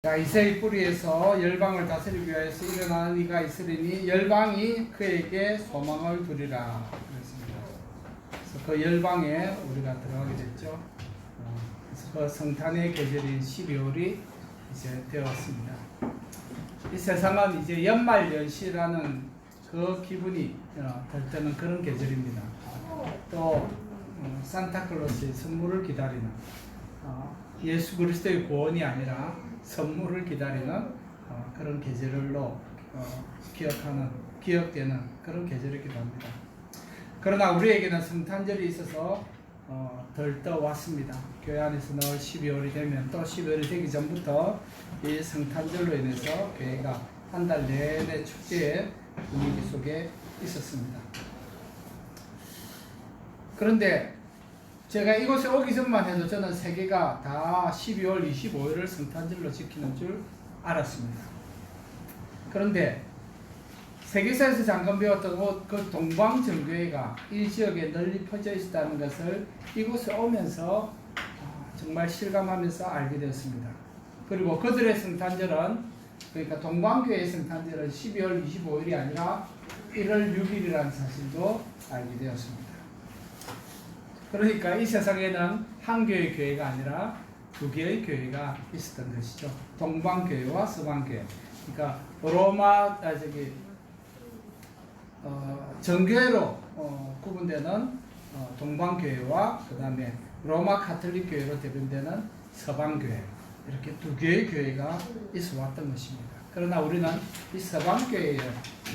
자, 이새의 뿌리에서 열방을 다스리기 위하여서 일어나는 이가 있으리니 열방이 그에게 소망을 두리라 그랬습니다. 그래서 그 열방에 우리가 들어가게 됐죠. 그래서 그 성탄의 계절인 12월이 이제 되었습니다. 이 세상은 이제 연말연시라는 그 기분이 들 때는 그런 계절입니다. 또 산타클로스의 선물을 기다리는 예수 그리스도의 구원이 아니라 선물을 기다리는 그런 계절로 기억되는 그런 계절이기도 합니다. 그러나 우리에게는 성탄절이 있어서 들떠왔습니다. 교회 안에서 늘 12월이 되면 또 12월이 되기 전부터 이 성탄절로 인해서 교회가 한 달 내내 축제의 분위기 속에 있었습니다. 그런데 제가 이곳에 오기 전만 해도 저는 세계가 다 12월 25일을 성탄절로 지키는 줄 알았습니다. 그런데 세계사에서 잠깐 배웠던 그 동방정교회가 이 지역에 널리 퍼져 있다는 것을 이곳에 오면서 정말 실감하면서 알게 되었습니다. 그리고 그들의 성탄절은, 그러니까 동방교회의 성탄절은 12월 25일이 아니라 1월 6일이라는 사실도 알게 되었습니다. 그러니까 이 세상에는 한 개의 교회가 아니라 두 개의 교회가 있었던 것이죠. 동방교회와 서방교회. 그러니까 로마 정교회로 구분되는 동방교회와 그 다음에 로마 카톨릭 교회로 대변되는 서방교회, 이렇게 두 개의 교회가 있어 왔던 것입니다. 그러나 우리는 이 서방교회의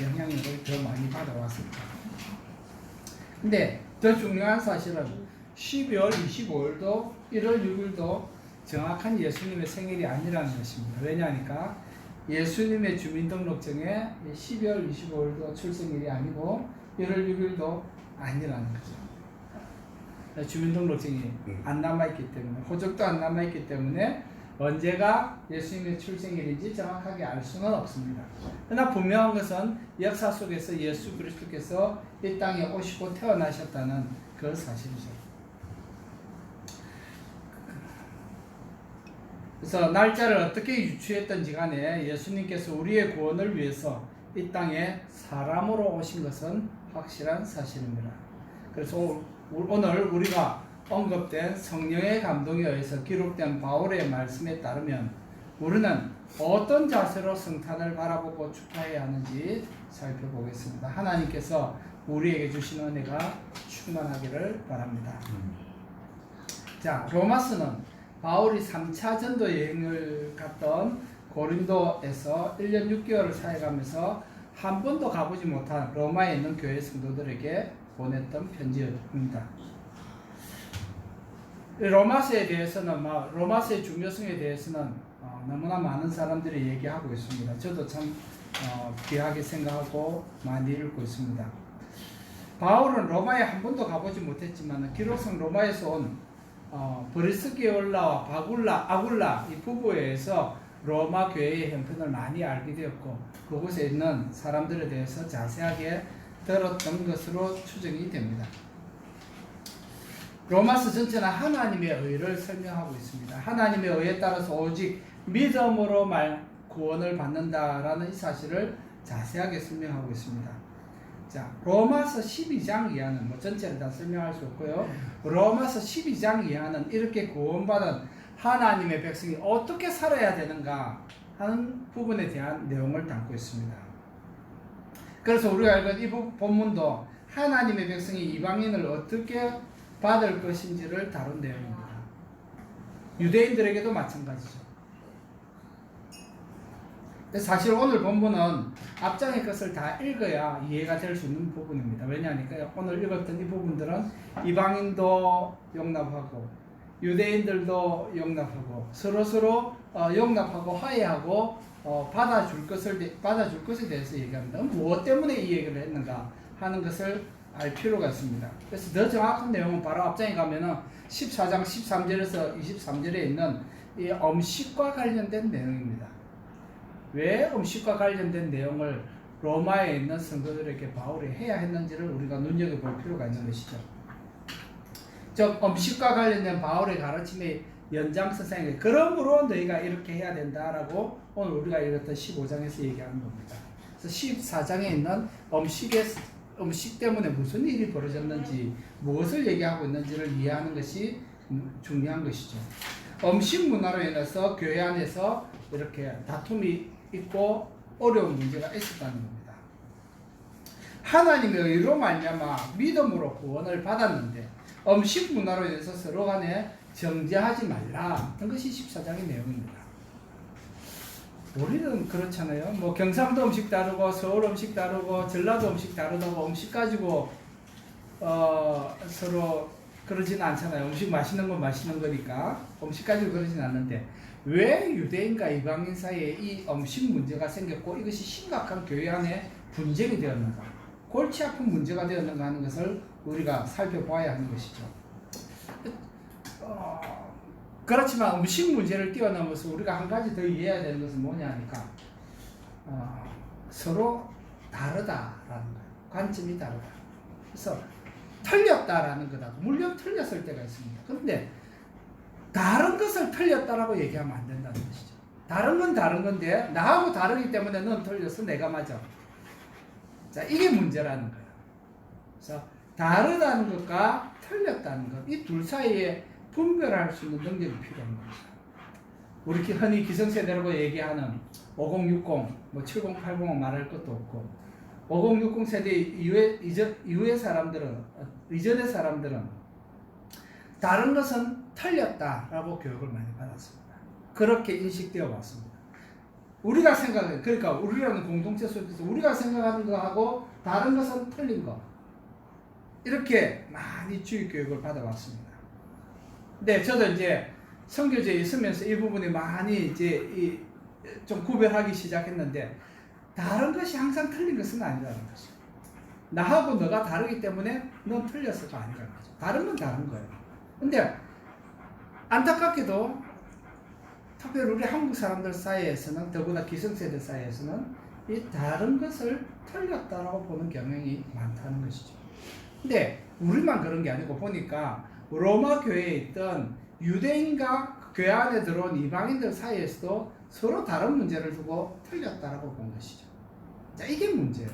영향력을 더 많이 받아왔습니다. 근데 더 중요한 사실은 12월 25일도 1월 6일도 정확한 예수님의 생일이 아니라는 것입니다. 왜냐하니까 예수님의 주민등록증에 12월 25일도 출생일이 아니고 1월 6일도 아니라는 거죠. 주민등록증이 안 남아있기 때문에, 호적도 안 남아있기 때문에 언제가 예수님의 출생일인지 정확하게 알 수는 없습니다. 그러나 분명한 것은 역사 속에서 예수 그리스도께서 이 땅에 오시고 태어나셨다는 그 사실이죠. 그래서 날짜를 어떻게 유추했던지 간에 예수님께서 우리의 구원을 위해서 이 땅에 사람으로 오신 것은 확실한 사실입니다. 그래서 오늘 우리가 언급된 성령의 감동에 의해서 기록된 바울의 말씀에 따르면 우리는 어떤 자세로 성탄을 바라보고 축하해야 하는지 살펴보겠습니다. 하나님께서 우리에게 주신 은혜가 충만하기를 바랍니다. 자, 로마서는 바울이 3차 전도 여행을 갔던 고린도에서 1년 6개월을 사역하면서 한 번도 가보지 못한 로마에 있는 교회 성도들에게 보냈던 편지입니다. 로마서에 대해서는, 로마서의 중요성에 대해서는 너무나 많은 사람들이 얘기하고 있습니다. 저도 참 귀하게 생각하고 많이 읽고 있습니다. 바울은 로마에 한 번도 가보지 못했지만 기록상 로마에서 온 브리스기올라와 아굴라 이 부부에 의해서 로마 교회의 형편을 많이 알게 되었고 그곳에 있는 사람들에 대해서 자세하게 들었던 것으로 추정이 됩니다. 로마서 전체는 하나님의 의를 설명하고 있습니다. 하나님의 의에 따라서 오직 믿음으로 구원을 받는다라는 이 사실을 자세하게 설명하고 있습니다. 자, 로마서 12장 이하는 전체를 다 설명할 수 없고요. 로마서 12장 이하는 이렇게 구원받은 하나님의 백성이 어떻게 살아야 되는가 하는 부분에 대한 내용을 담고 있습니다. 그래서 우리가 알고 이 본문도 하나님의 백성이 이방인을 어떻게 받을 것인지를 다룬 내용입니다. 유대인들에게도 마찬가지죠. 사실 오늘 본문은 앞장의 것을 다 읽어야 이해가 될 수 있는 부분입니다. 왜냐하니까 오늘 읽었던 이 부분들은 이방인도 용납하고 유대인들도 용납하고 서로 용납하고 화해하고 받아줄 것에 대해서 얘기합니다. 무엇 때문에 이 얘기를 했는가 하는 것을 알 필요가 있습니다. 그래서 더 정확한 내용은 바로 앞장에 가면은 14장 13절에서 23절에 있는 이 음식과 관련된 내용입니다. 왜 음식과 관련된 내용을 로마에 있는 성도들에게 바울이 해야 했는지를 우리가 눈여겨볼 필요가 있는 것이죠. 즉 음식과 관련된 바울의 가르침의 연장선상에 그러므로 너희가 이렇게 해야 된다라고 오늘 우리가 읽었던 15장에서 얘기하는 겁니다. 그래서 14장에 있는 음식 때문에 무슨 일이 벌어졌는지 무엇을 얘기하고 있는지를 이해하는 것이 중요한 것이죠. 음식 문화로 인해서 교회 안에서 이렇게 다툼이 있고 어려운 문제가 있었다는 겁니다. 하나님의 의로 말미암아 믿음으로 구원을 받았는데 음식 문화로 인해서 서로 간에 정죄하지 말라. 이것이 14장의 내용입니다. 우리는 그렇잖아요. 뭐 경상도 음식 다르고 서울 음식 다르고 전라도 음식 다르다고 음식 가지고 서로 그러지는 않잖아요. 음식 맛있는 건 맛있는 거니까 음식 가지고 그러진 않는데 왜 유대인과 이방인 사이에 이 음식 문제가 생겼고 이것이 심각한 교회 안에 분쟁이 되었는가, 골치 아픈 문제가 되었는가 하는 것을 우리가 살펴봐야 하는 것이죠. 그렇지만 음식 문제를 뛰어넘어서 우리가 한 가지 더 이해해야 되는 것은 뭐냐 하니까 서로 다르다라는 거예요. 관점이 다르다. 그래서 틀렸다라는 거다. 물론 틀렸을 때가 있습니다. 그런데 다른 것을 틀렸다라고 얘기하면 안 된다는 것이죠. 다른 건 다른 건데 나하고 다르기 때문에 넌 틀렸어, 내가 맞아. 자, 이게 문제라는 거예요. 그래서 다르다는 것과 틀렸다는 것, 이 둘 사이에 분별할 수 있는 능력이 필요한 겁니다. 우리 흔히 기성세대라고 얘기하는 5060, 뭐 7080은 말할 것도 없고 5060 세대 이후의 사람들은, 이전의 사람들은 다른 것은 틀렸다라고 교육을 많이 받았습니다. 그렇게 인식되어 왔습니다. 우리가 생각해, 그러니까 우리라는 공동체 속에서 우리가 생각하는 거하고 다른 것은 틀린 거, 이렇게 많이 주의 교육을 받아왔습니다. 근데 저도 이제 선교제에 있으면서 이 부분이 많이 이제 좀 구별하기 시작했는데 다른 것이 항상 틀린 것은 아니라는 거죠. 나하고 너가 다르기 때문에 넌 틀렸을까 아니라는 거죠. 다른 건 다른 거예요. 근데 안타깝게도 특별히 우리 한국 사람들 사이에서는, 더구나 기성세대 사이에서는 이 다른 것을 틀렸다라고 보는 경향이 많다는 것이죠. 근데 우리만 그런 게 아니고 보니까 로마 교회에 있던 유대인과 교회 안에 들어온 이방인들 사이에서도 서로 다른 문제를 두고 틀렸다라고 본 것이죠. 자, 이게 문제예요.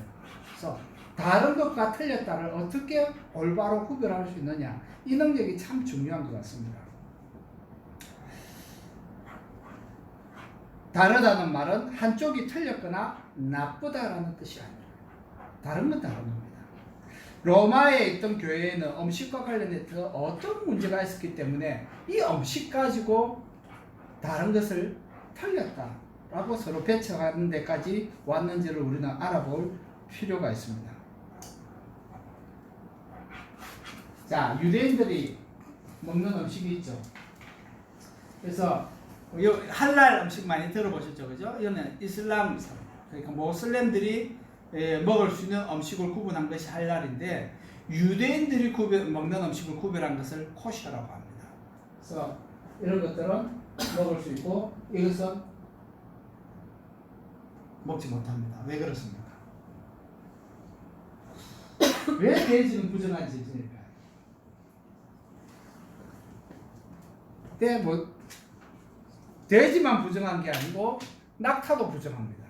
그래서 다른 것과 틀렸다를 어떻게 올바로 구별할 수 있느냐, 이 능력이 참 중요한 것 같습니다. 다르다는 말은 한쪽이 틀렸거나 나쁘다라는 뜻이 아니에요. 다른 건 다른 겁니다. 로마에 있던 교회에는 음식과 관련해서 어떤 문제가 있었기 때문에 이 음식 가지고 다른 것을 틀렸다라고 서로 배척하는 데까지 왔는지를 우리는 알아볼 필요가 있습니다. 자, 유대인들이 먹는 음식이 있죠. 그래서 할랄 음식 많이 들어보셨죠, 그죠? 이거는 이슬람, 그러니까 모슬렘들이 먹을 수 있는 음식을 구분한 것이 할랄인데 유대인들이 먹는 음식을 구별한 것을 코셔라고 합니다. 그래서 이런 것들은 먹을 수 있고 이것은 먹지 못합니다. 왜 그렇습니까? 왜 돼지는 부정한지 있으니까. 돼지만 부정한 게 아니고 낙타도 부정합니다.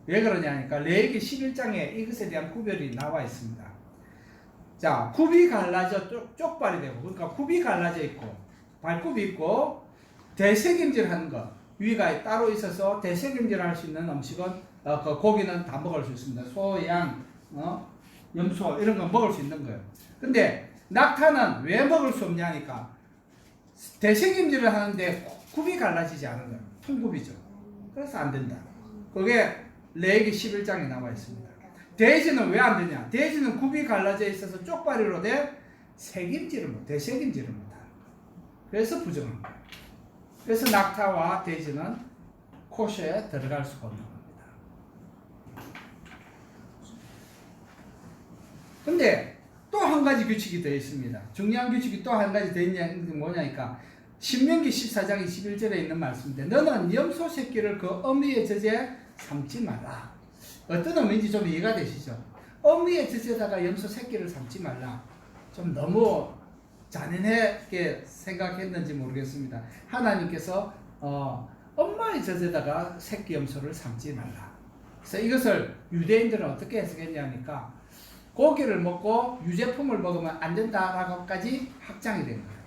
왜 그러냐니까 레위기 11장에 이것에 대한 구별이 나와 있습니다. 자, 굽이 갈라져 쪽발이 되고, 그러니까 굽이 갈라져 있고 발굽이 있고 대책임질 하는 것, 위가 따로 있어서 대책임질 할 수 있는 음식은 그 고기는 다 먹을 수 있습니다. 소, 양, 염소 이런 건 먹을 수 있는 거예요. 근데 낙타는 왜 먹을 수 없냐니까 대책임질을 하는데 굽이 갈라지지 않은 거예요. 통굽이죠. 그래서 안 된다. 그게 레위기 11장에 나와 있습니다. 돼지는 왜 안 되냐? 돼지는 굽이 갈라져 있어서 쪽발이로 돼 대책임질을 못해. 그래서 부정한 거예요. 그래서 낙타와 돼지는 코셔에 들어갈 수가 없는 겁니다. 근데 또 한 가지 규칙이 더 있습니다. 중요한 규칙이 또 한 가지 더 있는 게 뭐냐니까 신명기 14장 21절에 있는 말씀인데 너는 염소 새끼를 그 어미의 젖에 삼지 마라. 어떤 의미인지 좀 이해가 되시죠? 어미의 젖에다가 염소 새끼를 삼지 말라. 좀 너무 잔인하게 생각했는지 모르겠습니다. 하나님께서 엄마의 젖에다가 새끼 염소를 삼지 말라. 그래서 이것을 유대인들은 어떻게 해석했냐니까 고기를 먹고 유제품을 먹으면 안 된다라고까지 확장이 된 거예요.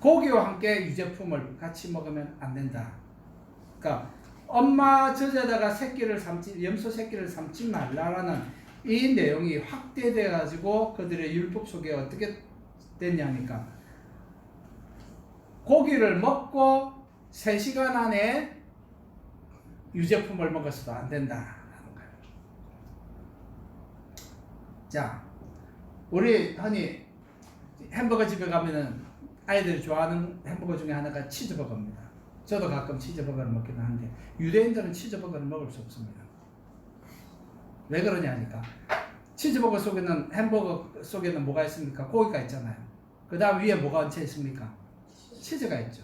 고기와 함께 유제품을 같이 먹으면 안 된다. 그러니까 엄마 젖에다가 염소 새끼를 삼지 말라라는 이 내용이 확대돼 가지고 그들의 율법 속에 어떻게 됐냐니까 고기를 먹고 3시간 안에 유제품을 먹어서도 안 된다라는 거예요. 자, 우리 흔히 햄버거 집에 가면은 아이들이 좋아하는 햄버거 중에 하나가 치즈버거입니다. 저도 가끔 치즈버거를 먹기도 하는데 유대인들은 치즈버거를 먹을 수 없습니다. 왜 그러냐니까 치즈버거 속에는 햄버거 속에는 뭐가 있습니까? 고기가 있잖아요. 그 다음 위에 뭐가 얹혀 있습니까? 치즈가 있죠.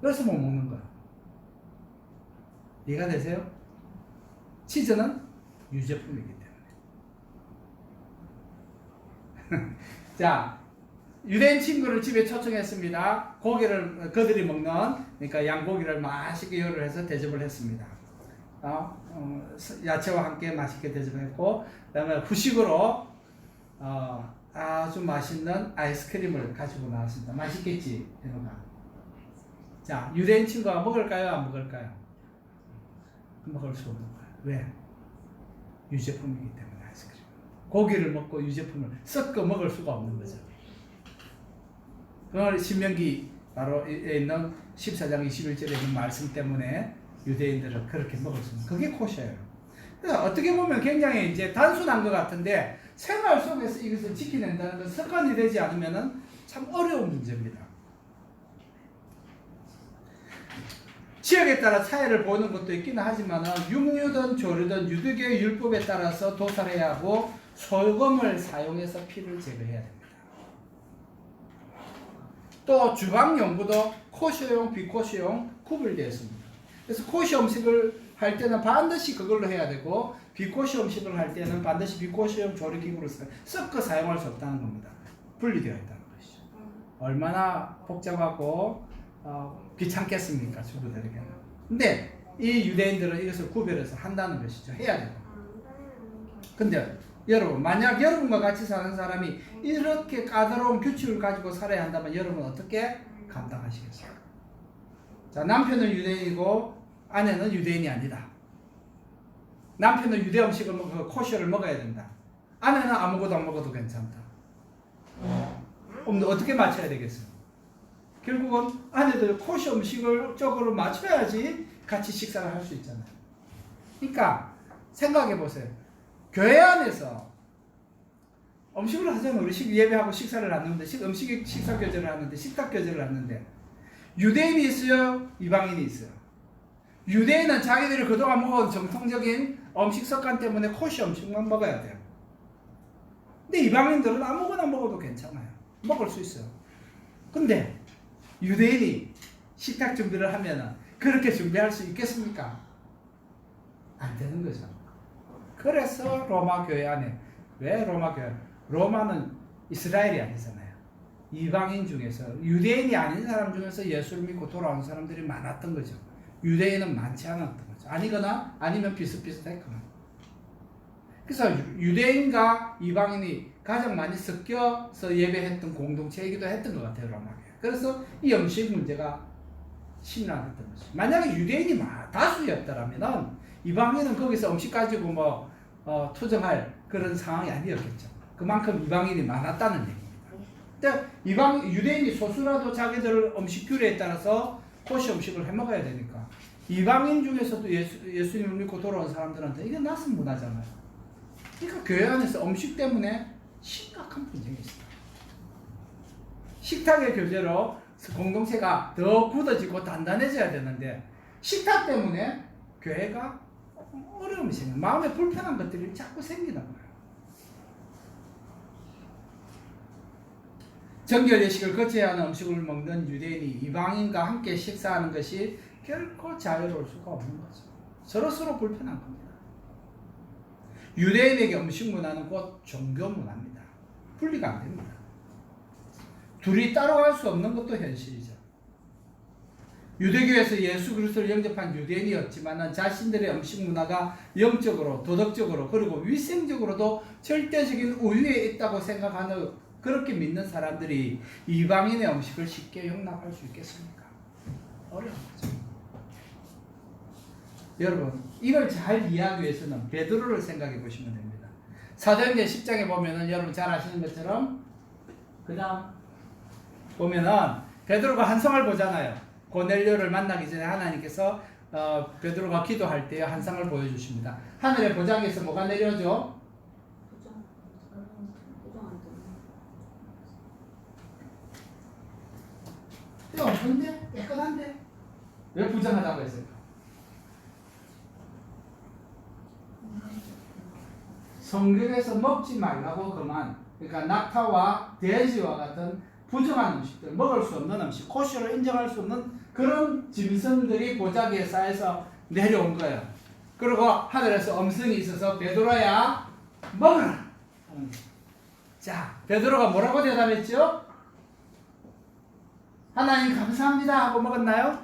그래서 못 먹는 거예요. 이해가 되세요? 치즈는 유제품이기 때문에. 자, 유대인 친구를 집에 초청했습니다. 고기를 그들이 먹는 그러니까 양고기를 맛있게 요리를 해서 대접을 했습니다. 야채와 함께 맛있게 대접했고 그다음에 후식으로 아주 맛있는 아이스크림을 가지고 나왔습니다. 맛있겠지? 자, 유대인 친구가 먹을까요? 안 먹을까요? 먹을 수 없는 거예요. 왜? 유제품이기 때문에 아이스크림. 고기를 먹고 유제품을 섞어 먹을 수가 없는 거죠. 그걸 신명기 바로 있는 14장 21절에 있는 말씀 때문에 유대인들은 그렇게 먹을 수 있는 그게 코셔예요. 그래서 어떻게 보면 굉장히 이제 단순한 것 같은데 생활 속에서 이것을 지켜낸다는 건 습관이 되지 않으면 참 어려운 문제입니다. 지역에 따라 차이를 보는 것도 있기는 하지만 육류든 조류든 유대교의 율법에 따라서 도살해야 하고 소금을 사용해서 피를 제거해야 됩니다. 또 주방 용구도 코셔용, 비코셔용 구분되어 있습니다. 그래서 코셔 음식을 할 때는 반드시 그걸로 해야 되고 비코셔 음식을 할 때는 반드시 비코셔용 조리기구를 섞어 사용할 수 없다는 겁니다. 분리되어 있다는 것이죠. 얼마나 복잡하고 귀찮겠습니까, 주부들에게는. 근데 이 유대인들은 이것을 구별해서 한다는 것이죠. 해야 되고. 근데 여러분, 만약 여러분과 같이 사는 사람이 이렇게 까다로운 규칙을 가지고 살아야 한다면 여러분은 어떻게 감당하시겠어요? 자, 남편은 유대인이고 아내는 유대인이 아니다. 남편은 유대 음식을 먹고 코셔를 먹어야 된다. 아내는 아무것도 안 먹어도 괜찮다. 그럼 어떻게 맞춰야 되겠어요? 결국은 아내도 코셔 음식을 쪽으로 맞춰야지 같이 식사를 할 수 있잖아요. 그러니까 생각해 보세요. 교회 안에서 음식을 하잖아요. 우리 예배하고 식사를 하는데 식사 교제를 하는데 식탁 교제를 하는데 유대인이 있어요, 이방인이 있어요. 유대인은 자기들이 그동안 먹은 정통적인 음식 습관 때문에 코셔 음식만 먹어야 돼요. 근데 이방인들은 아무거나 먹어도 괜찮아요. 먹을 수 있어요. 근데 유대인이 식탁 준비를 하면은 그렇게 준비할 수 있겠습니까? 안 되는 거죠. 그래서 로마 교회 안에 왜 로마 교회? 로마는 이스라엘이 아니잖아요. 이방인 중에서 유대인이 아닌 사람 중에서 예수를 믿고 돌아온 사람들이 많았던 거죠. 유대인은 많지 않았던 거죠. 아니거나 아니면 비슷비슷했거나. 그래서 유대인과 이방인이 가장 많이 섞여서 예배했던 공동체이기도 했던 것 같아요, 로마 교회. 그래서 이 음식 문제가 심란했던 거죠. 만약에 유대인이 다수였더라면 이방인은 거기서 음식 가지고 투정할 그런 상황이 아니었겠죠. 그만큼 이방인이 많았다는 얘기입니다. 근데 유대인이 소수라도 자기들 음식 규례에 따라서 코시 음식을 해 먹어야 되니까 이방인 중에서도 예수님을 믿고 돌아온 사람들한테 이게 낯선 문화잖아요. 그러니까 교회 안에서 음식 때문에 심각한 분쟁이 있어요. 식탁의 교제로 공동체가 더 굳어지고 단단해져야 되는데 식탁 때문에 교회가 어려움이 생겨요. 마음에 불편한 것들이 자꾸 생기는 거예요. 정결 예식을 거쳐야 하는 음식을 먹는 유대인이 이방인과 함께 식사하는 것이 결코 자유로울 수가 없는 거죠. 서로서로 불편한 겁니다. 유대인에게 음식 문화는 곧 종교 문화입니다. 분리가 안 됩니다. 둘이 따라갈 수 없는 것도 현실이죠. 유대교에서 예수 그리스도를 영접한 유대인이었지만 자신들의 음식 문화가 영적으로, 도덕적으로, 그리고 위생적으로도 절대적인 우위에 있다고 생각하는, 그렇게 믿는 사람들이 이방인의 음식을 쉽게 용납할 수 있겠습니까? 어려운 거죠. 여러분, 이걸 잘 이해하기 위해서는 베드로를 생각해 보시면 됩니다. 사도행전 10장에 보면은 여러분 잘 아시는 것처럼 그 다음 보면은 베드로가 한성을 보잖아요. 고넬료를 만나기 전에 하나님께서 베드로가 기도할 때 한상을 보여주십니다. 하늘의 보좌에서 뭐가 내려오죠? 없는데? 깨끗한데? 왜 부정하다고 했을까? 성경에서 먹지 말라고 그만, 그러니까 낙타와 돼지와 같은 부정한 음식들, 먹을 수 없는 음식, 코시로 인정할 수 없는 그런 짐승들이 보자기에 쌓여서 내려온 거예요. 그리고 하늘에서 음성이 있어서 베드로야 먹어라. 자, 베드로가 뭐라고 대답했죠? 하나님 감사합니다 하고 먹었나요?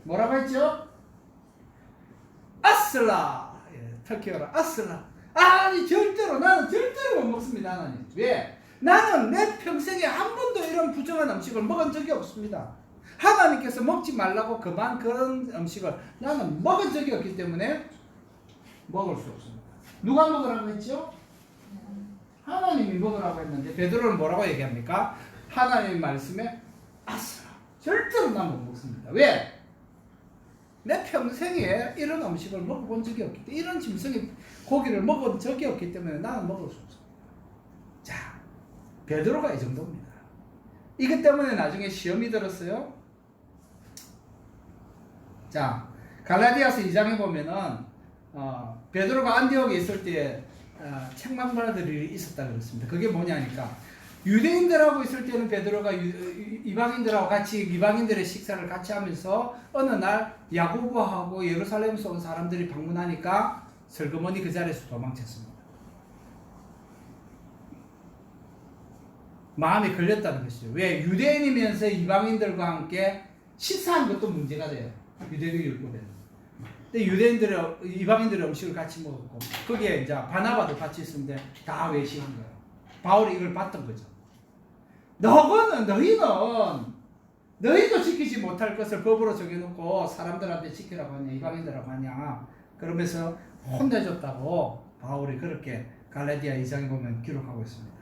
뭐라고 했죠? 아슬라. 터키어로 아슬라. 아니 나는 절대로 못 먹습니다 하나님. 왜? 나는 내 평생에 한 번도 이런 부정한 음식을 먹은 적이 없습니다. 하나님께서 먹지 말라고 그만 그런 음식을 나는 먹은 적이 없기 때문에 먹을 수 없습니다. 누가 먹으라고 했죠? 하나님이 먹으라고 했는데 베드로는 뭐라고 얘기합니까? 하나님 말씀에 아싸 절대로 난 못 먹습니다. 왜? 내 평생에 이런 음식을 먹어본 적이 없기 때문에, 이런 짐승의 고기를 먹은 적이 없기 때문에 나는 먹을 수 없습니다. 자, 베드로가 이 정도입니다. 이것 때문에 나중에 시험이 들었어요. 자, 갈라디아서 2장에 보면은 베드로가 안디옥에 있을 때 책망받을 있었다 그랬습니다. 그게 뭐냐니까 유대인들하고 있을 때는 베드로가 이방인들하고 같이 이방인들의 식사를 같이 하면서 어느 날 야고보하고 예루살렘에서 온 사람들이 방문하니까 슬그머니 그 자리에서 도망쳤습니다. 마음이 걸렸다는 것이죠. 왜? 유대인이면서 이방인들과 함께 식사한 것도 문제가 돼요. 유대교 율법에는. 근데 이방인들의 음식을 같이 먹었고, 거기에 이제 바나바도 같이 있었는데 다 외식한 거예요. 바울이 이걸 봤던 거죠. 너희도 지키지 못할 것을 법으로 정해놓고 사람들한테 지키라고 하냐, 이방인들하고 하냐, 그러면서 혼내줬다고 바울이 그렇게 갈라디아 2장에 보면 기록하고 있습니다.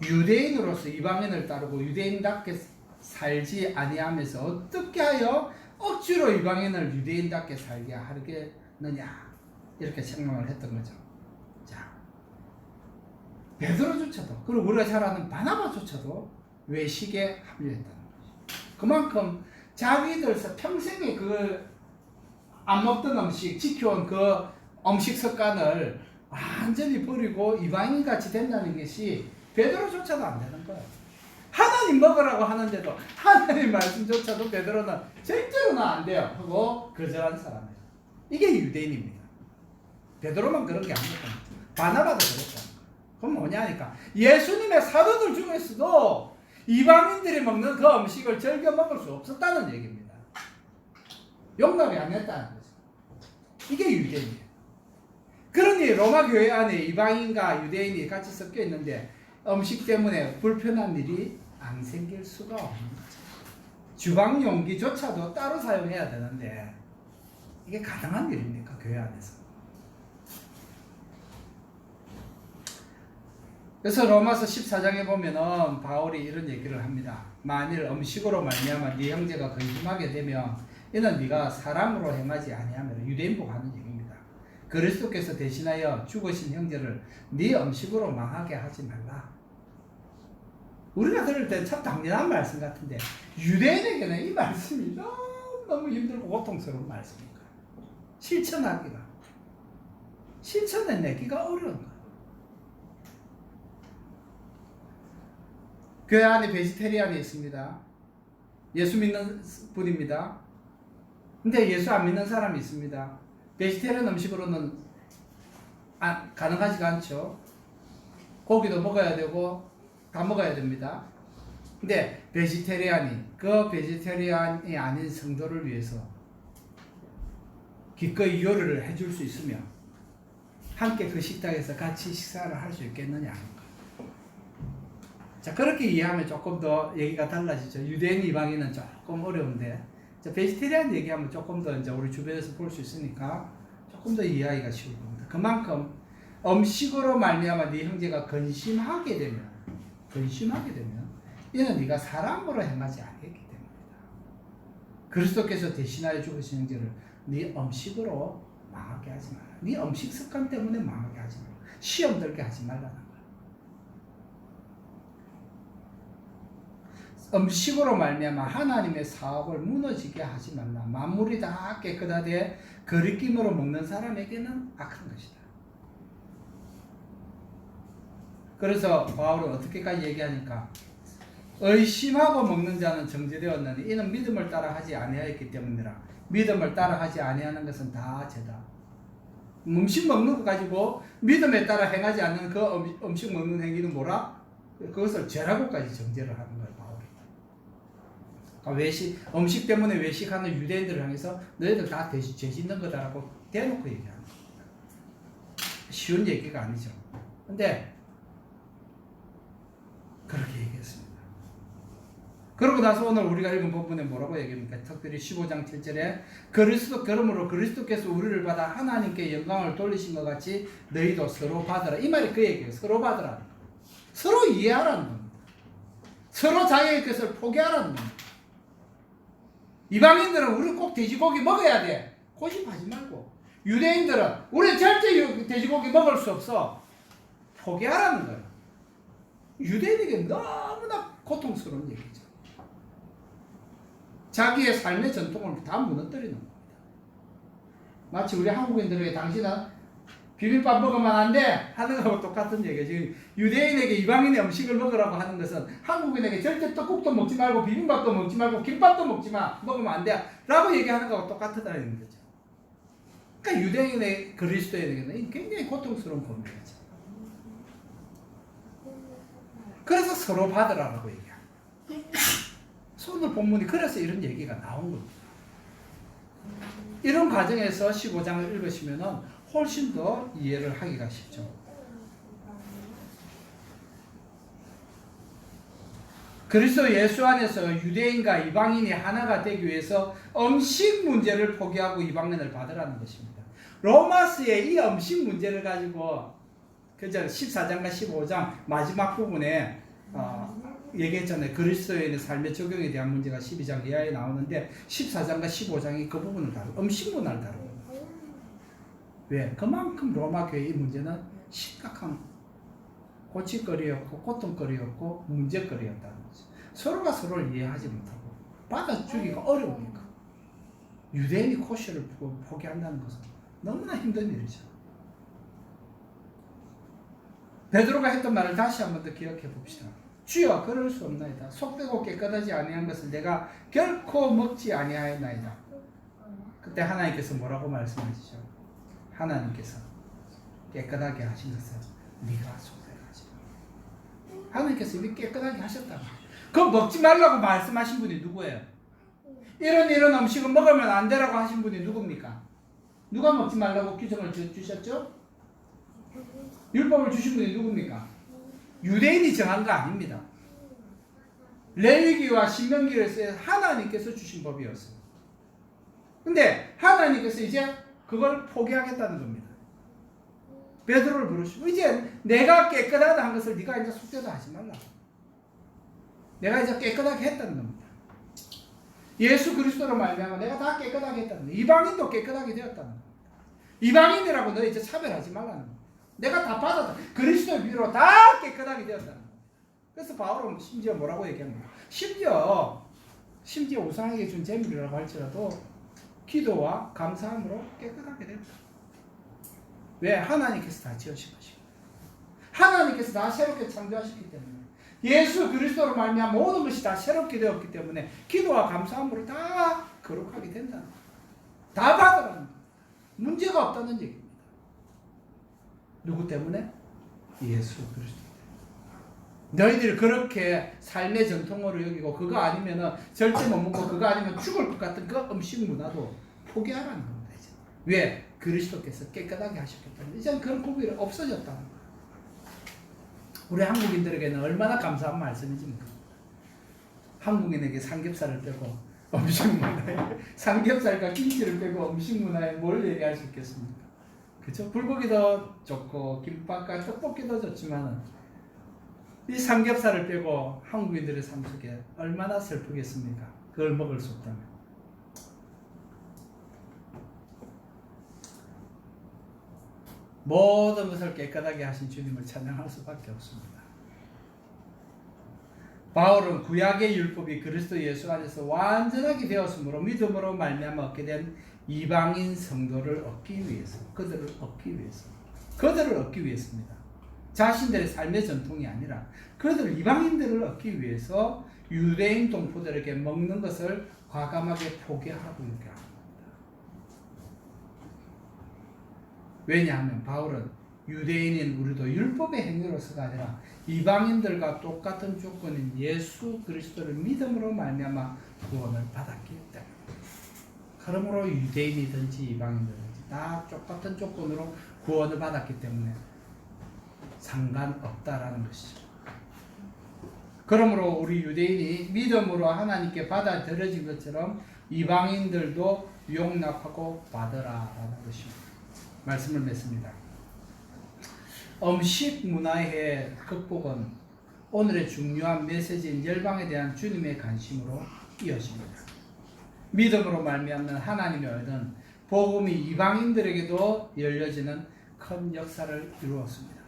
유대인으로서 이방인을 따르고 유대인답게 살지 아니하면서 어떻게 하여 억지로 이방인을 유대인답게 살게 하겠느냐, 이렇게 책망을 했던 거죠. 자, 베드로조차도, 그리고 우리가 잘 아는 바나바조차도 외식에 합류했다는 거죠. 그만큼 자기들 평생에 안 먹던 음식, 지켜온 그 음식 습관을 완전히 버리고 이방인같이 된다는 것이 베드로조차도 안 되는 거예요. 하나님 먹으라고 하는데도 하나님 말씀조차도 베드로는 절대로는 안 돼요 하고 거절한 사람이에요. 이게 유대인입니다. 베드로만 그런 게 아니었던 거죠. 바나바도 그랬잖아요. 그럼 뭐냐니까 예수님의 사도들 중에서도 이방인들이 먹는 그 음식을 즐겨 먹을 수 없었다는 얘기입니다. 용납이 안 했다는 거죠. 이게 유대인이에요. 그러니 로마 교회 안에 이방인과 유대인이 같이 섞여 있는데 음식 때문에 불편한 일이 안 생길 수가 없는 거죠. 주방 용기조차도 따로 사용해야 되는데 이게 가능한 일입니까? 교회 안에서. 그래서 로마서 14장에 보면은 바울이 이런 얘기를 합니다. 만일 음식으로 말미암아 네 형제가 근심하게 되면 이는 네가 사람으로 행하지 아니하면 유대인보고 하는 얘기입니다. 그리스도께서 대신하여 죽으신 형제를 네 음식으로 망하게 하지 말라. 우리가 들을 때 참 당연한 말씀 같은데 유대인에게는 이 말씀이 너무 힘들고 고통스러운 말씀인 거예요. 실천해내기가 어려운 거예요. 교회 안에 베지테리안이 있습니다. 예수 믿는 분입니다. 근데 예수 안 믿는 사람이 있습니다. 베지테리안 음식으로는 가능하지가 않죠. 고기도 먹어야 되고 다 먹어야 됩니다. 근데 그 베지테리안이 아닌 성도를 위해서 기꺼이 요리를 해줄 수 있으면 함께 그 식탁에서 같이 식사를 할 수 있겠느냐. 자, 그렇게 이해하면 조금 더 얘기가 달라지죠. 유대인 이방인은 조금 어려운데, 베지테리안 얘기하면 조금 더 이제 우리 주변에서 볼 수 있으니까 조금 더 이해하기가 쉬울 겁니다. 그만큼 음식으로 말미암아 네 형제가 근심하게 되면 이는 네가 사람으로 행하지 아니했기 때문이다. 그리스도께서 대신하여 죽으신 형제를 네 음식으로 망하게 하지 마라. 네 음식 습관 때문에 망하게 하지 마라. 시험 들게 하지 말라는 거야. 음식으로 말미암아 하나님의 사업을 무너지게 하지 말라. 만물이 다 깨끗하되 거리낌으로 먹는 사람에게는 악한 것이다. 그래서 바울은 어떻게까지 얘기하니까 의심하고 먹는 자는 정죄되었느니 이는 믿음을 따라 하지 아니하였기 때문이라. 믿음을 따라 하지 아니하는 것은 다 죄다. 음식 먹는 거 가지고 믿음에 따라 행하지 않는 그 음식 먹는 행위는 뭐라? 그것을 죄라고까지 정죄를 하는 거예요, 바울이. 그러니까 음식 때문에 외식하는 유대인들을 향해서 너희들 다 죄 짓는 거다라고 대놓고 얘기하는 겁니다. 쉬운 얘기가 아니죠. 근데 그렇게 얘기했습니다. 그러고 나서 오늘 우리가 읽은 부분에 뭐라고 얘기합니까? 특별히 15장 7절에 그러므로 그리스도께서 우리를 받아 하나님께 영광을 돌리신 것 같이 너희도 서로 받으라. 이 말이 그 얘기예요. 서로 받으라. 서로 이해하라는 겁니다. 서로 자기의 것을 포기하라는 겁니다. 이방인들은 우리 꼭 돼지고기 먹어야 돼. 고집하지 말고. 유대인들은 우리 절대 돼지고기 먹을 수 없어. 포기하라는 거예요. 유대인에게 너무나 고통스러운 얘기죠. 자기의 삶의 전통을 다 무너뜨리는 겁니다. 마치 우리 한국인들에게 당신은 비빔밥 먹으면 안 돼 하는 거하고 똑같은 얘기죠. 유대인에게 이방인의 음식을 먹으라고 하는 것은 한국인에게 절대 떡국도 먹지 말고 비빔밥도 먹지 말고 김밥도 먹지 마, 먹으면 안 돼 라고 얘기하는 거하고 똑같다는 거죠. 그러니까 유대인의 그리스도인에게는 굉장히 고통스러운 범죄죠. 그래서 서로 받으라고 얘기합니다. 오늘 본문이 그래서 이런 얘기가 나온 겁니다. 이런 과정에서 15장을 읽으시면 훨씬 더 이해를 하기가 쉽죠. 그리스도 예수 안에서 유대인과 이방인이 하나가 되기 위해서 음식 문제를 포기하고 이방인을 받으라는 것입니다. 로마서의 이 음식 문제를 가지고 그저 14장과 15장 마지막 부분에 얘기했잖아요. 그리스도인의 삶의 적용에 대한 문제가 12장 이하에 나오는데 14장과 15장이 그 부분을 음식 문화를 다룹니다. 왜? 그만큼 로마 교회의 이 문제는 심각한 고치거리였고 고통거리였고 문제거리였다는 거죠. 서로가 서로를 이해하지 못하고 받아주기가 어려우니까 유대인이 코시를 포기한다는 것은 너무나 힘든 일이죠. 베드로가 했던 말을 다시 한 번 더 기억해 봅시다. 주여 그럴 수 없나이다. 속되고 깨끗하지 아니한 것을 내가 결코 먹지 아니하였나이다. 그때 하나님께서 뭐라고 말씀하시죠? 하나님께서 깨끗하게 하신 것은 네가 속되게 하지 마. 하나님께서 이미 깨끗하게 하셨다. 그거 먹지 말라고 말씀하신 분이 누구예요? 이런 음식을 먹으면 안 되라고 하신 분이 누굽니까? 누가 먹지 말라고 규정을 주셨죠? 율법을 주신 분이 누굽니까? 유대인이 정한 거 아닙니다. 레위기와 신명기를 하나님께서 주신 법이었어요. 근데 하나님께서 이제 그걸 포기하겠다는 겁니다. 베드로를 부르시고 이제 내가 깨끗하다 한 것을 네가 이제 속되도 하지 말라. 내가 이제 깨끗하게 했다는 겁니다. 예수 그리스도로 말미암아 내가 다 깨끗하게 했다는 겁니다. 이방인도 깨끗하게 되었다는 겁니다. 이방인이라고 너 이제 차별하지 말라는 겁니다. 내가 다 받았다. 그리스도의 피로 다 깨끗하게 되었다는 겁니다. 그래서 바울은 심지어 뭐라고 얘기합니까? 심지어 우상에게 준 재물이라고 할지라도 기도와 감사함으로 깨끗하게 됐다. 왜? 하나님께서 다 지으신 것이고 하나님께서 다 새롭게 창조하셨기 때문에 예수 그리스도로 말미암아 모든 것이 다 새롭게 되었기 때문에 기도와 감사함으로 다 거룩하게 된다는 거예요. 다 받으라는 거예요. 문제가 없다는 얘기입니다. 누구 때문에? 예수 그리스도 때문에. 너희들이 그렇게 삶의 전통으로 여기고 그거 아니면은 절대 못 먹고 그거 아니면 죽을 것 같은 그 음식 문화도 포기하라는 겁니다. 이제. 왜? 그리스도께서 깨끗하게 하셨기 때문에 이제는 그런 구분이 없어졌다는 거예요. 우리 한국인들에게는 얼마나 감사한 말씀이십니까? 한국인에게 삼겹살을 빼고 음식 문화에 삼겹살과 김치를 빼고 음식 문화에 뭘 얘기할 수 있겠습니까? 그죠? 불고기도 좋고 김밥과 떡볶이도 좋지만은 이 삼겹살을 빼고 한국인들의 삶 속에 얼마나 슬프겠습니까? 그걸 먹을 수 없다면. 모든 것을 깨끗하게 하신 주님을 찬양할 수밖에 없습니다. 바울은 구약의 율법이 그리스도 예수 안에서 완전하게 되었으므로 믿음으로 말미암아 얻게 된 이방인 성도를 얻기 위해서, 그들을 얻기 위해서입니다. 자신들의 삶의 전통이 아니라 그들 이방인들을 얻기 위해서 유대인 동포들에게 먹는 것을 과감하게 포기하라고 얘기합니다. 왜냐하면 바울은 유대인인 우리도 율법의 행위로서가 아니라 이방인들과 똑같은 조건인 예수 그리스도를 믿음으로 말미암아 구원을 받았기 때문에, 그러므로 유대인이든지 이방인이든지 다 똑같은 조건으로 구원을 받았기 때문에 상관없다라는 것이죠. 그러므로 우리 유대인이 믿음으로 하나님께 받아들여진 것처럼 이방인들도 용납하고 받으라라는 것입니다. 말씀을 맺습니다. 음식 문화의 극복은 오늘의 중요한 메시지인 열방에 대한 주님의 관심으로 이어집니다. 믿음으로 말미암는 하나님의 은혜는 복음이 이방인들에게도 열려지는 큰 역사를 이루었습니다.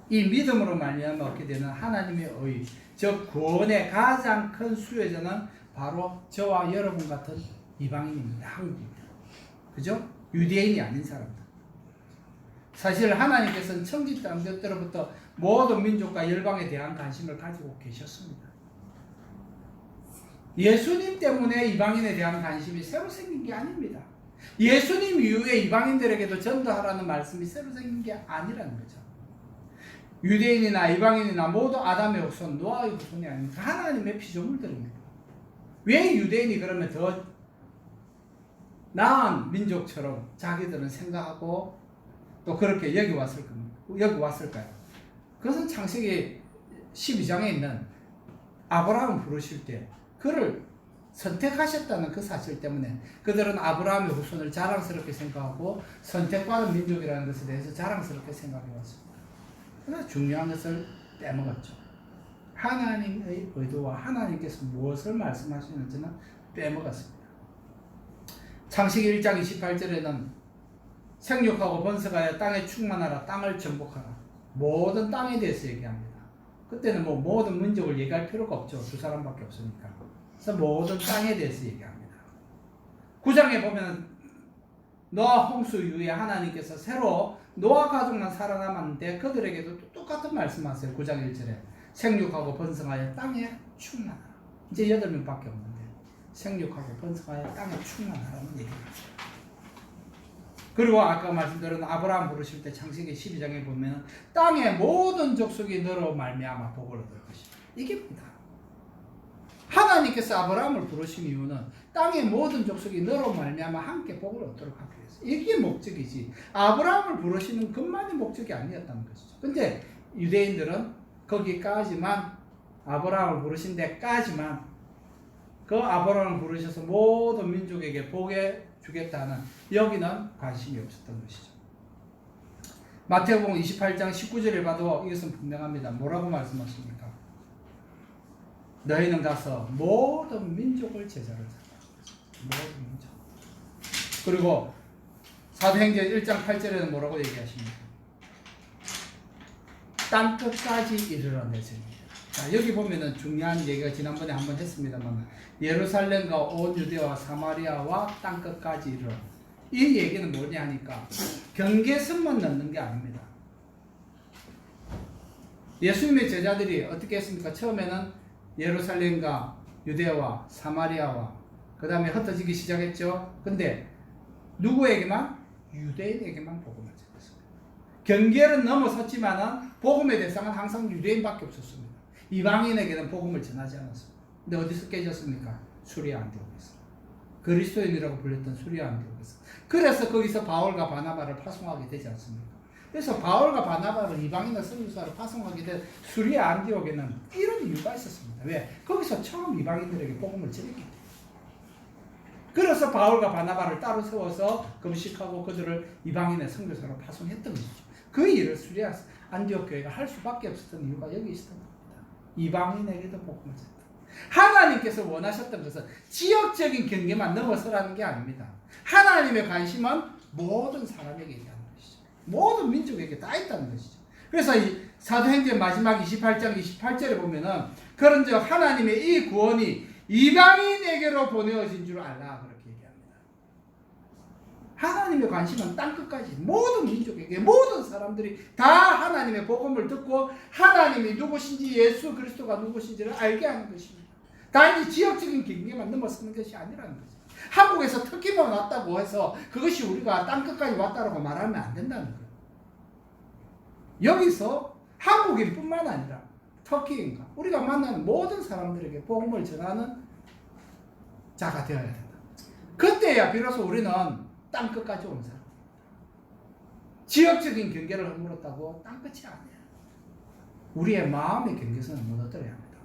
이 믿음으로 말미암아 얻게 되는 하나님의 의, 즉 구원의 가장 큰 수혜자는 바로 저와 여러분 같은 이방인입니다. 한국입니다. 그죠? 유대인이 아닌 사람들. 사실 하나님께서는 천지 때부터 모든 민족과 열방에 대한 관심을 가지고 계셨습니다. 예수님 때문에 이방인에 대한 관심이 새로 생긴 게 아닙니다. 예수님 이후에 이방인들에게도 전도하라는 말씀이 새로 생긴 게 아니라는 거죠. 유대인이나 이방인이나 모두 아담의 후손, 노아의 후손이 아닙니다. 하나님의 피조물들입니다. 왜 유대인이 그러면 더 나은 민족처럼 자기들은 생각하고 또 그렇게 여기 왔을까요? 그것은 창세기 12장에 있는 아브라함을 부르실 때 그를 선택하셨다는 그 사실 때문에 그들은 아브라함의 후손을 자랑스럽게 생각하고 선택받은 민족이라는 것에 대해서 자랑스럽게 생각해 왔습니다. 그러나 중요한 것을 빼먹었죠. 하나님의 의도와 하나님께서 무엇을 말씀하시는지는 빼먹었습니다. 창세기 1장 28절에는 생육하고 번성하여 땅에 충만하라, 땅을 정복하라. 모든 땅에 대해서 얘기합니다. 그때는 모든 민족을 얘기할 필요가 없죠. 두 사람밖에 없으니까. 그래서 모든 땅에 대해서 얘기합니다. 9장에 보면 노아 홍수 이후에 하나님께서 새로 노아 가족만 살아남았는데 그들에게도 똑같은 말씀하세요. 9장 1절에 생육하고 번성하여 땅에 충만하라. 이제 8명밖에 없는데 생육하고 번성하여 땅에 충만하라는 얘기입니다. 그리고 아까 말씀드린 아브라함 부르실 때 창세기 12장에 보면 땅의 모든 족속이 너로 말미암아 복을 얻을 것이다. 이게입니다. 하나님께서 아브라함을 부르신 이유는 땅의 모든 족속이 너로 말미암아 함께 복을 얻도록 하기 위해서. 이게 목적이지. 아브라함을 부르시는 것만이 목적이 아니었다는 것이죠. 근데 유대인들은 거기까지만, 아브라함을 부르신 데까지만, 그 아브라함을 부르셔서 모든 민족에게 복에 주겠다는 여기는 관심이 없었던 것이죠. 마태복음 28장 19절에 봐도 이것은 분명합니다. 뭐라고 말씀하십니까? 너희는 가서 모든 민족을 제자로 삼아. 모든 민족. 그리고 사도행전 1장 8절에는 뭐라고 얘기하십니까? 땅끝까지 이르러 내세입니다. 자, 여기 보면은 중요한 얘기가 지난번에 한번 했습니다만 예루살렘과 온 유대와 사마리아와 땅끝까지 이르러, 이 얘기는 뭐냐 하니까 경계선만 넣는 게 아닙니다. 예수님의 제자들이 어떻게 했습니까? 처음에는 예루살렘과 유대와 사마리아와 그 다음에 흩어지기 시작했죠. 근데 누구에게만? 유대인에게만 복음을 전했습니다. 경계를 넘어섰지만은 복음의 대상은 항상 유대인밖에 없었습니다. 이방인에게는 복음을 전하지 않았습니다. 근데 어디서 깨졌습니까? 수리아 안디옥에서. 그리스도인이라고 불렸던 수리아 안디옥에서. 그래서 거기서 바울과 바나바를 파송하게 되지 않습니까? 그래서 바울과 바나바를 이방인의 선교사로 파송하게 된 수리아 안디옥에는 이런 이유가 있었습니다. 왜? 거기서 처음 이방인들에게 복음을 전했기 때문에. 그래서 바울과 바나바를 따로 세워서 금식하고 그들을 이방인의 선교사로 파송했던 것이죠. 그 일을 수리아 안디옥 교회가 할 수밖에 없었던 이유가 여기 있었던 겁니다. 이방인에게도 복음을 전했다. 하나님께서 원하셨던 것은 지역적인 경계만 넘어서라는 게 아닙니다. 하나님의 관심은 모든 사람에게 있다는 것이죠. 모든 민족에게 다 있다는 것이죠. 그래서 이 사도행전 마지막 28장 28절에 보면은 그런즉 하나님의 이 구원이 이방인에게로 보내어진 줄 알라 그렇게 얘기합니다. 하나님의 관심은 땅끝까지 모든 민족에게 모든 사람들이 다 하나님의 복음을 듣고 하나님이 누구신지 예수 그리스도가 누구신지를 알게 하는 것입니다. 단지 지역적인 경계만 넘어서는 것이 아니라는 거죠. 한국에서 터키만 왔다고 해서 그것이 우리가 땅끝까지 왔다고 말하면 안 된다는 거예요. 여기서 한국인뿐만 아니라 터키인가 우리가 만나는 모든 사람들에게 복음을 전하는 자가 되어야 된다. 그때야 비로소 우리는 땅끝까지 온 사람. 지역적인 경계를 허물었다고 땅끝이 아니야. 우리의 마음의 경계선을 무너뜨려야 합니다.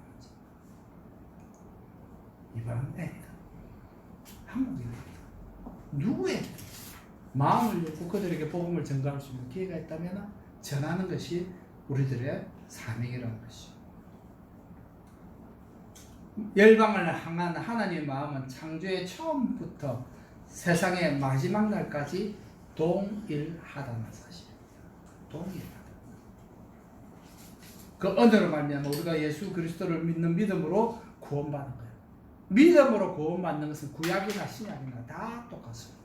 이방인이다. 한국인이다. 누구에게 마음을 열고 그들에게 복음을 전가할 수 있는 기회가 있다면 전하는 것이 우리들의 사명이라는 것이죠. 열방을 향한 하나님의 마음은 창조의 처음부터 세상의 마지막 날까지 동일하다는 사실입니다. 동일하다. 그 언어로 말미암아 우리가 예수 그리스도를 믿는 믿음으로 구원받는 거예요. 믿음으로 구원받는 것은 구약이나 신약이나 다 똑같습니다.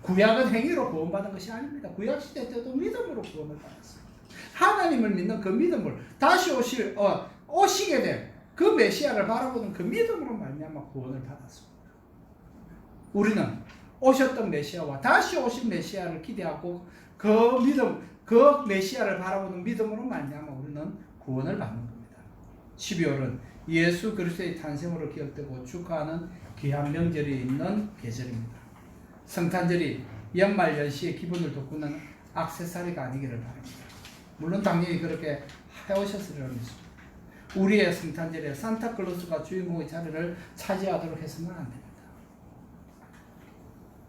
구약은 행위로 구원받은 것이 아닙니다. 구약 시대 때도 믿음으로 구원을 받았습니다. 하나님을 믿는 그 믿음을 다시 오시게 된 그 메시아를 바라보는 그 믿음으로 말미암아 구원을 받았습니다. 우리는 오셨던 메시아와 다시 오신 메시아를 기대하고 그 믿음, 그 메시아를 바라보는 믿음으로 말미암아 우리는 구원을 받는 겁니다. 12월은 예수 그리스도의 탄생으로 기억되고 축하하는 귀한 명절이 있는 계절입니다. 성탄절이 연말 연시의 기분을 돋구는 액세서리가 아니기를 바랍니다. 물론 당연히 그렇게 해오셨으리라 믿습니다. 우리의 성탄절에 산타클로스가 주인공의 자리를 차지하도록 해서는 안 됩니다.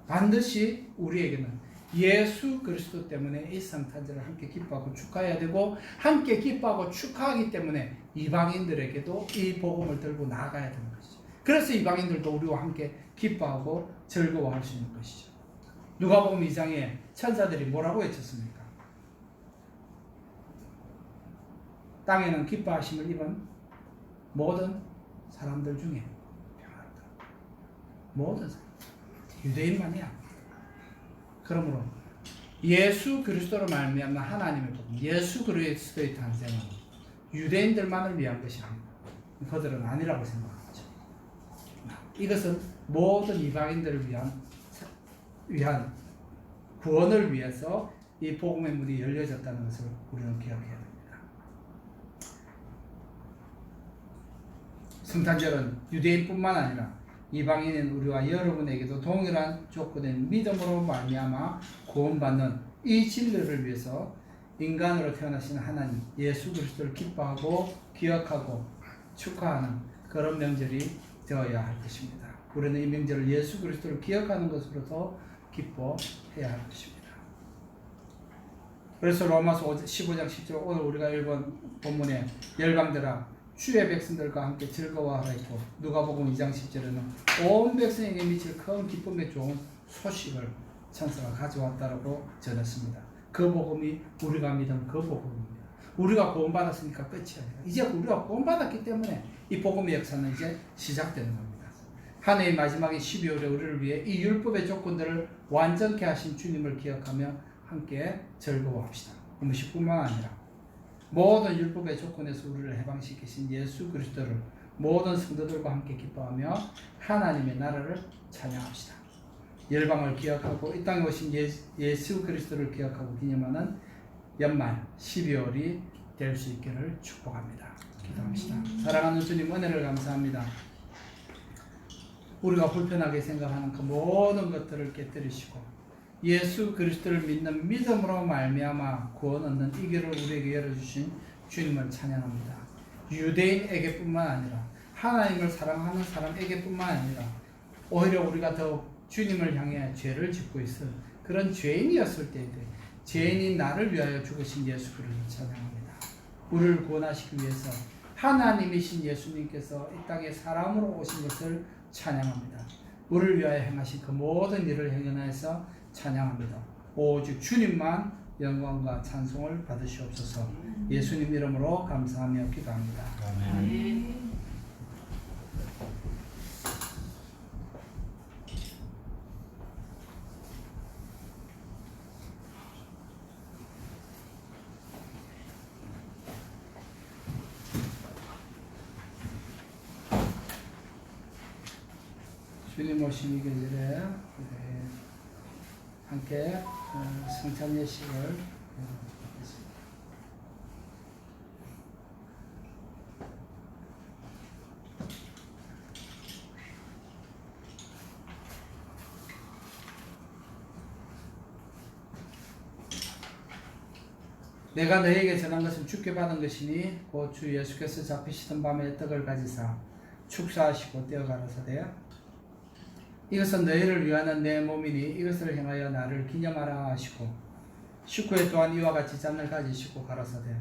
반드시 우리에게는 예수 그리스도 때문에 이 성탄절을 함께 기뻐하고 축하해야 되고 함께 기뻐하고 축하하기 때문에 이방인들에게도 이 복음을 들고 나아가야 되는 것이죠. 그래서 이방인들도 우리와 함께 기뻐하고 즐거워할 수 있는 것이죠. 누가복음 2장에 천사들이 뭐라고 외쳤습니까? 땅에는 기뻐하심을 입은 모든 사람들 중에 평안하다. 모든 사람. 유대인만이 아닙니다. 그러므로 예수 그리스도로 말미암아 하나님의 복음, 예수 그리스도의 탄생은 유대인들만을 위한 것이 아닙니다. 그들은 아니라고 생각하죠. 이것은 모든 이방인들을 위한 구원을 위해서 이 복음의 문이 열려졌다는 것을 우리는 기억해야 됩니다. 성탄절은 유대인뿐만 아니라 이방인인 우리와 여러분에게도 동일한 조건인 믿음으로 말미암아 구원받는 이 진리를 위해서 인간으로 태어나신 하나님 예수 그리스도를 기뻐하고 기억하고 축하하는 그런 명절이 되어야 할 것입니다. 우리는 이 명절을 예수 그리스도를 기억하는 것으로서 기뻐해야 할 것입니다. 그래서 로마서 15장 10절 오늘 우리가 읽은 본문에 열방들아 주의 백성들과 함께 즐거워하라 했고 누가복음 2장 10절에는 온 백성에게 미칠 큰 기쁨의 좋은 소식을 천사가 가져왔다라고 전했습니다. 그 복음이 우리가 믿은 그 복음입니다. 우리가 구원받았으니까 끝이 아니라 이제 우리가 구원받았기 때문에 이 복음의 역사는 이제 시작되는 겁니다. 한 해의 마지막인 12월에 우리를 위해 이 율법의 조건들을 완전케 하신 주님을 기억하며 함께 즐거워합시다. 음식뿐만 아니라 모든 율법의 조건에서 우리를 해방시키신 예수 그리스도를 모든 성도들과 함께 기뻐하며 하나님의 나라를 찬양합시다. 열방을 기억하고 이 땅에 오신 예수 그리스도를 기억하고 기념하는 연말 12월이 될 수 있기를 축복합니다. 기도합시다. 사랑하는 주님, 은혜를 감사합니다. 우리가 불편하게 생각하는 그 모든 것들을 깨뜨리시고 예수 그리스도를 믿는 믿음으로 말미암아 구원 얻는 이 길을 우리에게 열어주신 주님을 찬양합니다. 유대인에게뿐만 아니라 하나님을 사랑하는 사람에게뿐만 아니라 오히려 우리가 더 주님을 향해 죄를 짓고 있을 그런 죄인이었을 때에 죄인인 나를 위하여 죽으신 예수 그리스도를 찬양합니다. 우리를 구원하시기 위해서 하나님이신 예수님께서 이 땅에 사람으로 오신 것을 찬양합니다. 우리를 위하여 행하신 그 모든 일을 행하여서 찬양합니다. 오직 주님만 영광과 찬송을 받으시옵소서. 예수님 이름으로 감사하며 기도합니다. 아멘. 주님 오신 이 계절에 함께 성찬 예식을 하겠습니다. 내가 너에게 전한 것은 주께 받은 것이니 곧 주 예수께서 잡히시던 밤에 떡을 가지사 축사하시고 떼어 가라사대 이것은 너희를 위하는 내 몸이니 이것을 행하여 나를 기념하라 하시고 식후에 또한 이와 같이 잔을 가지시고 가라사대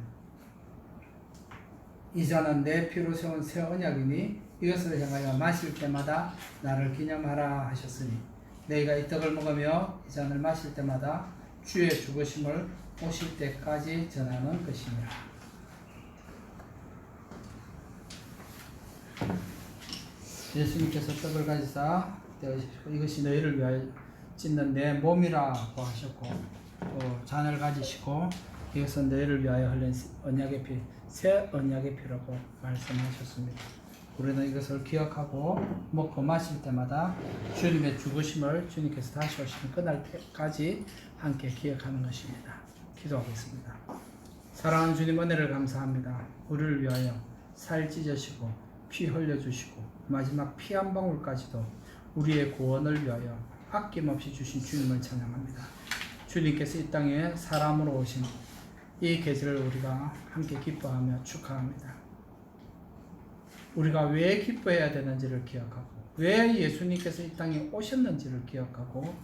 이 잔은 내 피로 세운 새 언약이니 이것을 행하여 마실 때마다 나를 기념하라 하셨으니 너희가 이 떡을 먹으며 이 잔을 마실 때마다 주의 죽으심을 오실 때까지 전하는 것이니라. 예수님께서 떡을 가지사 이것이 너희를 위하여 찢는 내 몸이라고 하셨고 또 잔을 가지시고 이것은 너희를 위하여 흘린 언약의 피, 새 언약의 피라고 말씀하셨습니다. 우리는 이것을 기억하고 먹고 마실 때마다 주님의 죽으심을 주님께서 다시 오시는 그날 때까지 함께 기억하는 것입니다. 기도하겠습니다. 사랑하는 주님 은혜를 감사합니다. 우리를 위하여 살 찢으시고 피 흘려주시고 마지막 피 한 방울까지도 우리의 구원을 위하여 아낌없이 주신 주님을 찬양합니다. 주님께서 이 땅에 사람으로 오신 이 계절을 우리가 함께 기뻐하며 축하합니다. 우리가 왜 기뻐해야 되는지를 기억하고 왜 예수님께서 이 땅에 오셨는지를 기억하고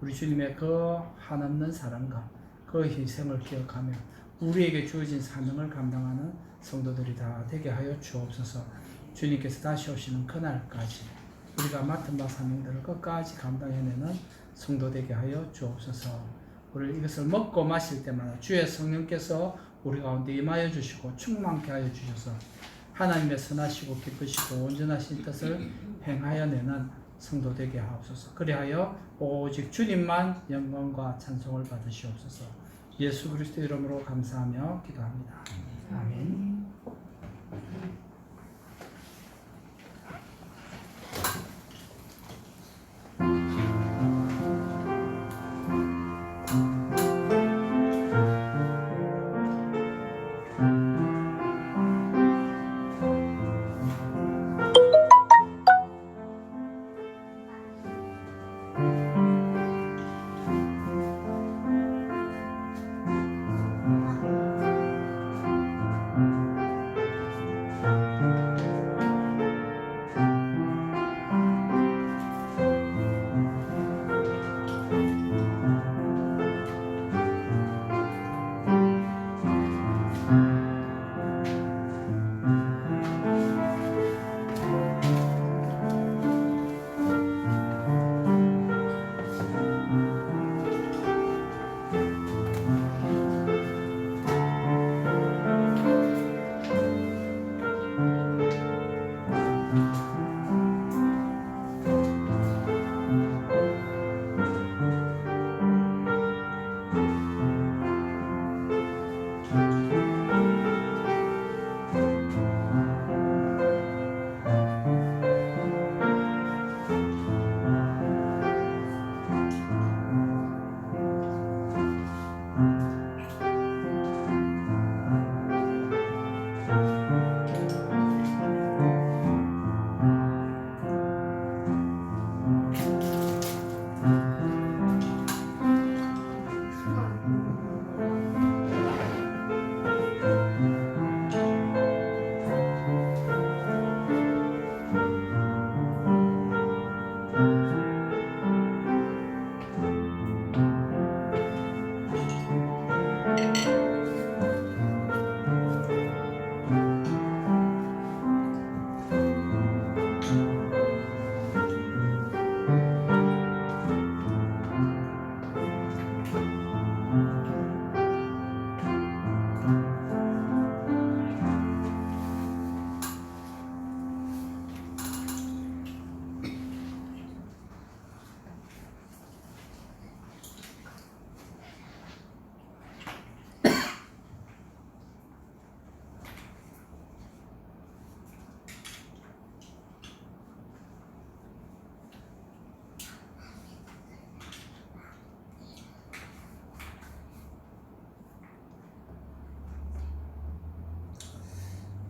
우리 주님의 그 한없는 사랑과 그 희생을 기억하며 우리에게 주어진 사명을 감당하는 성도들이 다 되게 하여 주옵소서. 주님께서 다시 오시는 그날까지 우리가 맡은 바 사명들을 끝까지 감당해내는 성도 되게 하여 주옵소서. 우리 이것을 먹고 마실 때마다 주의 성령께서 우리 가운데 임하여 주시고 충만케 하여 주셔서 하나님의 선하시고 기쁘시고 온전하신 뜻을 행하여 내는 성도 되게 하옵소서. 그리하여 오직 주님만 영광과 찬송을 받으시옵소서. 예수 그리스도 이름으로 감사하며 기도합니다. 아멘.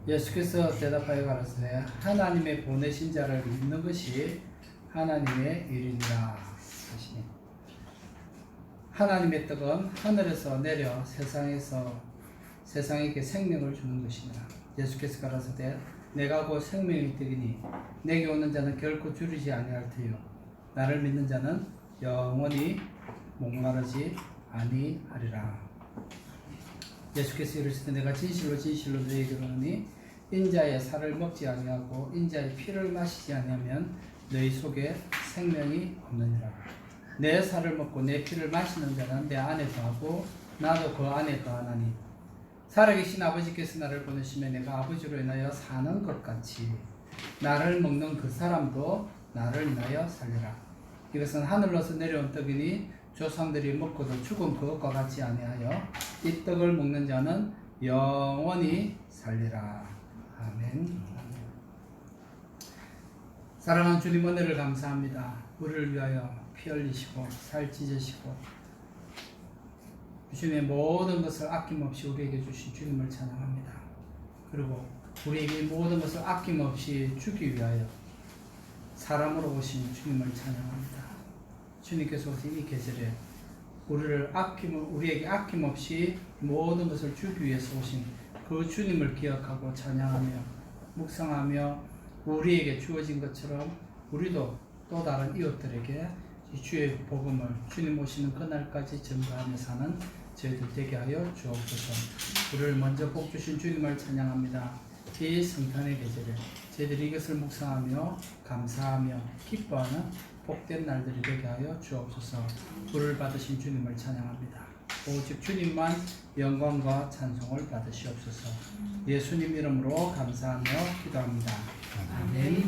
예수께서 대답하여 가라사대 하나님의 보내신 자를 믿는 것이 하나님의 일이니라 하시니 하나님의 떡은 하늘에서 내려 세상에게 생명을 주는 것이니라. 예수께서 가라사대 내가 곧 생명의 떡이니 내게 오는 자는 결코 주르지 아니할 터요 나를 믿는 자는 영원히 목마르지 아니하리라. 예수께서 이르시되 내가 진실로 진실로 너희에게 이르노니 인자의 살을 먹지 아니하고 인자의 피를 마시지 아니하면 너희 속에 생명이 없느니라. 내 살을 먹고 내 피를 마시는 자는 내 안에 거하고 나도 그 안에 거하나니 살아계신 아버지께서 나를 보내시며 내가 아버지로 인하여 사는 것 같이 나를 먹는 그 사람도 나를 인하여 살리라. 이것은 하늘로서 내려온 떡이니 조상들이 먹고도 죽은 그것과 같지 아니하여 이 떡을 먹는 자는 영원히 살리라. 아멘. 사랑하는 주님 은혜를 감사합니다. 우리를 위하여 피 흘리시고 살 찢으시고 주님의 모든 것을 아낌없이 우리에게 주신 주님을 찬양합니다. 그리고 우리에게 모든 것을 아낌없이 주기 위하여 사람으로 오신 주님을 찬양합니다. 주님께서 오신 이 계절에 우리에게 아낌없이 모든 것을 주기 위해서 오신 그 주님을 기억하고 찬양하며 묵상하며 우리에게 주어진 것처럼 우리도 또 다른 이웃들에게 이 주의 복음을 주님 오시는 그날까지 전가하며 사는 저희들 되게 하여 주옵소서. 우리를 먼저 복 주신 주님을 찬양합니다. 이 성탄의 계절에 저희들이 이것을 묵상하며 감사하며 기뻐하는 복된 날들이 되게 하여 주옵소서. 불을 받으신 주님을 찬양합니다. 오직 주님만 영광과 찬송을 받으시옵소서. 예수님 이름으로 감사하며 기도합니다. 아멘.